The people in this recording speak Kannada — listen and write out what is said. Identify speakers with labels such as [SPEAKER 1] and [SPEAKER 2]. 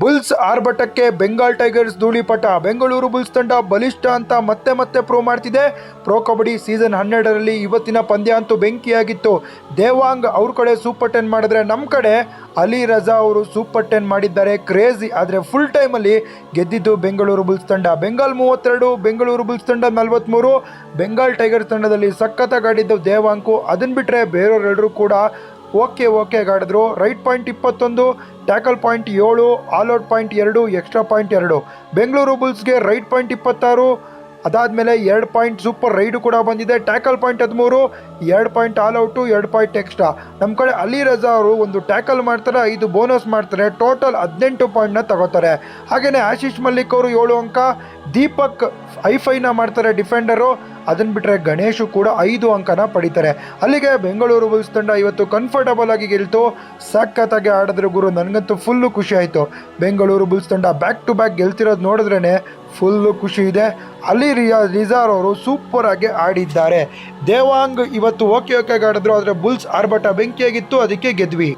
[SPEAKER 1] ಬುಲ್ಸ್ ಆರ್ಭಟಕ್ಕೆ ಬೆಂಗಾಲ್ ಟೈಗರ್ಸ್ ಧೂಳಿಪಟ. ಬೆಂಗಳೂರು ಬುಲ್ಸ್ ತಂಡ ಬಲಿಷ್ಠ ಅಂತ ಮತ್ತೆ ಪ್ರೂವ್ ಮಾಡ್ತಿದೆ. ಪ್ರೊ ಕಬಡ್ಡಿ ಸೀಸನ್ 12ರಲ್ಲಿ ಇವತ್ತಿನ ಪಂದ್ಯ ಅಂತೂ ಬೆಂಕಿಯಾಗಿತ್ತು. ದೇವಾಂಗ್ ಅವ್ರ ಕಡೆ ಸೂಪರ್ 10 ಮಾಡಿದ್ರೆ ನಮ್ಮ ಕಡೆ ಅಲಿ ರಜಾ ಅವರು ಸೂಪರ್ 10 ಮಾಡಿದ್ದಾರೆ. ಕ್ರೇಜಿ. ಆದರೆ ಫುಲ್ ಟೈಮಲ್ಲಿ ಗೆದ್ದಿದ್ದು ಬೆಂಗಳೂರು ಬುಲ್ಸ್ ತಂಡ. ಬೆಂಗಾಲ್ 32, ಬೆಂಗಳೂರು ಬುಲ್ಸ್ ತಂಡ 43. ಬೆಂಗಾಲ್ ಟೈಗರ್ಸ್ ತಂಡದಲ್ಲಿ ಸಖತ್ತಾಗಿ ಆಡಿದ್ದು ದೇವಾಂಕು. ಅದನ್ನು ಬಿಟ್ಟರೆ ಬೇರೆಯವರೆಲ್ಲರೂ ಕೂಡ ಓಕೆ ಆಡಿದ್ರು. Raid point 21, tackle point 7, all out point 2, extra point 2. Bengaluru ಬುಲ್ಸ್ಗೆ ರೈಟ್ ಪಾಯಿಂಟ್ 26, ಅದಾದಮೇಲೆ 2 ಪಾಯಿಂಟ್ ಸೂಪರ್ ರೈಡು ಕೂಡ ಬಂದಿದೆ. Tackle point 13, 2 point all out, 2 point extra. ನಮ್ಮ ಕಡೆ ಅಲಿ ರಜಾ ಅವರು ಒಂದು ಟ್ಯಾಕಲ್ ಮಾಡ್ತಾರೆ, 5 ಬೋನಸ್ ಮಾಡ್ತಾರೆ, ಟೋಟಲ್ 18 ಪಾಯಿಂಟ್ನ ತಗೋತಾರೆ. ಹಾಗೆಯೇ ಆಶೀಶ್ ಮಲ್ಲಿಕ್ ಅವರು 7 ಅಂಕ, ದೀಪಕ್ ಐಫೈನ ಮಾಡ್ತಾರೆ ಡಿಫೆಂಡರು. ಅದನ್ನು ಬಿಟ್ಟರೆ ಗಣೇಶು ಕೂಡ 5 ಅಂಕನ ಪಡಿತಾರೆ. ಅಲ್ಲಿಗೆ ಬೆಂಗಳೂರು ಬುಲ್ಸ್ ತಂಡ ಇವತ್ತು ಕಂಫರ್ಟಬಲ್ ಆಗಿ ಗೆಲ್ತು. ಸಖತ್ತಾಗಿ ಆಡಿದ್ರು ಗುರು. ನನಗಂತೂ ಫುಲ್ಲು ಖುಷಿ ಆಯಿತು. ಬೆಂಗಳೂರು ಬುಲ್ಸ್ ತಂಡ ಬ್ಯಾಕ್ ಟು ಬ್ಯಾಕ್ ಗೆಲ್ತಿರೋದು ನೋಡಿದ್ರೇ ಫುಲ್ಲು ಖುಷಿ ಇದೆ. ಅಲ್ಲಿ ರಿಜಾರ್ ಅವರು ಸೂಪರ್ ಆಗಿ ಆಡಿದ್ದಾರೆ. ದೇವಾಂಗ್ ಇವತ್ತು ಓಕೆ ಆಡಿದ್ರು. ಆದರೆ ಬುಲ್ಸ್ ಆರ್ಭಟ ಬೆಂಕಿಯಾಗಿತ್ತು, ಅದಕ್ಕೆ ಗೆದ್ವಿ.